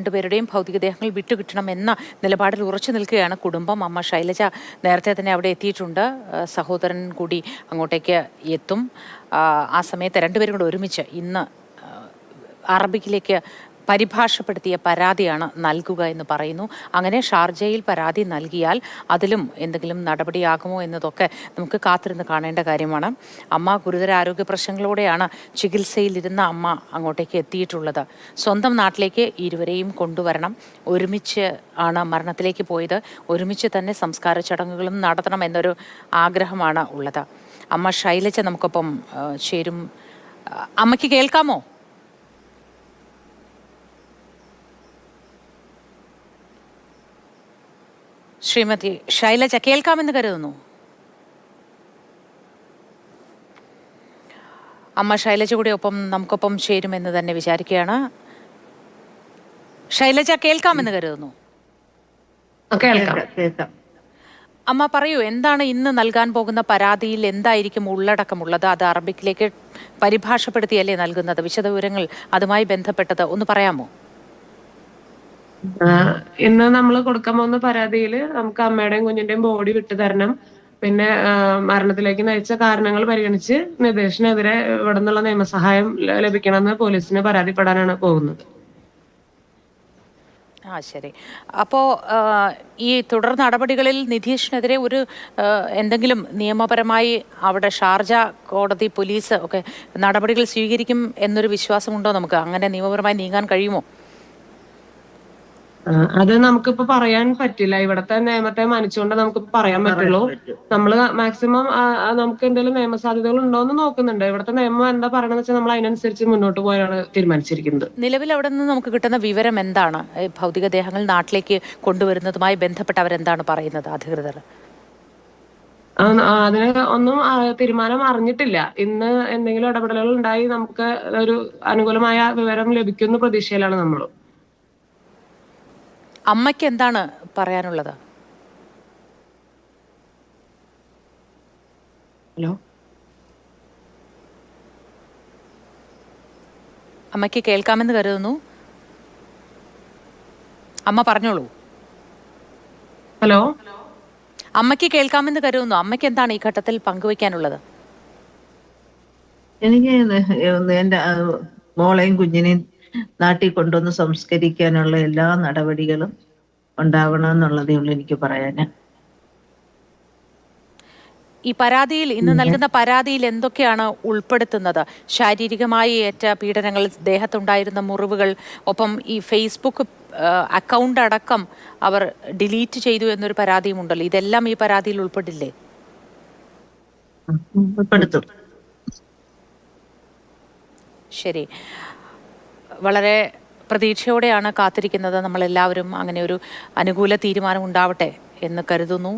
രണ്ടുപേരുടെയും ഭൗതികദേഹങ്ങൾ വിട്ടുകിട്ടണമെന്ന നിലപാടിൽ ഉറച്ചു നിൽക്കുകയാണ് കുടുംബം. അമ്മ ശൈലജ നേരത്തെ തന്നെ അവിടെ എത്തിയിട്ടുണ്ട്. സഹോദരൻ കൂടി അങ്ങോട്ടേക്ക് എത്തും. ആ സമയത്ത് രണ്ടുപേരും കൂടെ ഒരുമിച്ച് ഇന്ന് അറബിക്കിലേക്ക് പരിഭാഷപ്പെടുത്തിയ പരാതിയാണ് നൽകുക എന്ന് പറയുന്നു. അങ്ങനെ ഷാർജയിൽ പരാതി നൽകിയാൽ അതിലും എന്തെങ്കിലും നടപടിയാകുമോ എന്നതൊക്കെ നമുക്ക് കാത്തിരുന്ന് കാണേണ്ട കാര്യമാണ്. അമ്മ ഗുരുതര ആരോഗ്യ പ്രശ്നങ്ങളോടെയാണ് ചികിത്സയിലിരുന്ന അമ്മ അങ്ങോട്ടേക്ക് എത്തിയിട്ടുള്ളത്. സ്വന്തം നാട്ടിലേക്ക് ഇരുവരെയും കൊണ്ടുവരണം. ഒരുമിച്ച് ആണ് മരണത്തിലേക്ക് പോയത്. ഒരുമിച്ച് തന്നെ സംസ്കാര ചടങ്ങുകളും നടത്തണം എന്നൊരു ആഗ്രഹമാണ് ഉള്ളത്. അമ്മ ശൈലജ നമുക്കൊപ്പം ചേരും. അമ്മയ്ക്ക് കേൾക്കാമോ? ശ്രീമതി ശൈലജ കേൾക്കാമെന്ന് കരുതുന്നു. അമ്മ ശൈലജ കൂടി നമുക്കൊപ്പം ചേരുമെന്ന് തന്നെ വിചാരിക്കുകയാണ്. ശൈലജ കേൾക്കാമെന്ന് കരുതുന്നു. അമ്മ പറയൂ, എന്താണ് ഇന്ന് നൽകാൻ പോകുന്ന പരാതിയിൽ എന്തായിരിക്കും ഉള്ളടക്കമുള്ളത്? അത് അറബിക്കിലേക്ക് പരിഭാഷപ്പെടുത്തിയല്ലേ നൽകുന്നത്? വിശദവിവരങ്ങൾ അതുമായി ബന്ധപ്പെട്ടത് ഒന്ന് പറയാമോ? ഇന്ന് നമ്മൾ കൊടുക്കാൻ പോകുന്ന പരാതിയിൽ നമുക്ക് അമ്മയുടെയും കുഞ്ഞിന്റെയും ബോഡി വിട്ടു തരണം, പിന്നെ മരണത്തിലേക്ക് നയിച്ച കാരണങ്ങൾ പരിഗണിച്ച് നിതേഷിനെതിരെ ഇവിടെ നിന്നുള്ള നിയമസഹായം ലഭിക്കണമെന്ന് പോലീസിന് പരാതിപ്പെടാനാണ് പോകുന്നത്. ശരി. അപ്പോൾ ഈ തുടർ നടപടികളിൽ നിതീഷിനെതിരെ ഒരു എന്തെങ്കിലും നിയമപരമായി അവിടെ ഷാർജ കോടതി പോലീസ് ഒക്കെ നടപടികൾ സ്വീകരിക്കും എന്നൊരു വിശ്വാസമുണ്ടോ നമുക്ക്? അങ്ങനെ നിയമപരമായി നീങ്ങാൻ കഴിയുമോ? അത് നമുക്കിപ്പോ പറയാൻ പറ്റില്ല. ഇവിടത്തെ നിയമത്തെ മാനിച്ചുകൊണ്ട് നമുക്കിപ്പോ പറയാൻ പറ്റുള്ളൂ. നമ്മള് മാക്സിമം നമുക്ക് എന്തെങ്കിലും നിയമസാധ്യതകൾ ഉണ്ടോ എന്ന് നോക്കുന്നുണ്ട്. ഇവിടുത്തെ നിയമം എന്താ പറയണെന്ന് വെച്ചാൽ നമ്മൾ അതിനനുസരിച്ച് മുന്നോട്ട് പോയാണ് തീരുമാനിച്ചിരിക്കുന്നത്. നിലവിൽ അവിടെ നിന്ന് നമുക്ക് കിട്ടുന്ന വിവരം എന്താണ്? ഭൗതികദേഹങ്ങൾ നാട്ടിലേക്ക് കൊണ്ടുവരുന്നതുമായി ബന്ധപ്പെട്ട് അവരെന്താണ് പറയുന്നത് അധികൃതർ? അതിന് ഒന്നും തീരുമാനം അറിഞ്ഞിട്ടില്ല. ഇന്ന് എന്തെങ്കിലും ഇടപെടലുകൾ ഉണ്ടായി നമുക്ക് ഒരു അനുകൂലമായ വിവരം ലഭിക്കുന്ന പ്രതീക്ഷയിലാണ് നമ്മൾ. അമ്മയ്ക്ക് എന്താണ് പറയാനുള്ളത്? ഹലോ, അമ്മയ്ക്ക് കേൾക്കാമെന്ന് കരുതുന്നു. അമ്മ പറഞ്ഞോളൂ. ഹലോ, അമ്മയ്ക്ക് കേൾക്കാമെന്ന് കരുതുന്നു. അമ്മയ്ക്ക് എന്താണ് ഈ ഘട്ടത്തിൽ പങ്കുവയ്ക്കാനുള്ളത്? എനിക്ക് എന്റെ മോളെയും കുഞ്ഞിനെയും നാട്ടിൽ കൊണ്ടുവന്ന് സംസ്കരിക്കാനുള്ള എല്ലാ നടപടികളും ഉണ്ടാവണമെന്നുള്ളതേ ഉള്ളൂ എനിക്ക് പറയാന്. ഈ പരാതിയിൽ ഇന്ന് നൽകുന്ന പരാതിയിൽ എന്തൊക്കെയാണ് ഉൾപ്പെടുത്തുന്നത്? ശാരീരികമായി ഏറ്റ പീഡനങ്ങൾ, ദേഹത്തുണ്ടായിരുന്ന മുറിവുകൾ, ഒപ്പം ഈ ഫേസ്ബുക്ക് അക്കൗണ്ട് അടക്കം അവർ ഡിലീറ്റ് ചെയ്തു എന്നൊരു പരാതിയും ഉണ്ടല്ലോ. ഇതെല്ലാം ഈ പരാതിയിൽ ഉൾപ്പെടില്ലേ? ഉൾപ്പെടുത്തും. ശരി. വളരെ പ്രതീക്ഷയോടെയാണ് കാത്തിരിക്കുന്നത് നമ്മളെല്ലാവരും. അങ്ങനെ ഒരു അനുകൂല തീരുമാനം ഉണ്ടാവട്ടെ എന്ന് കരുതുന്നു.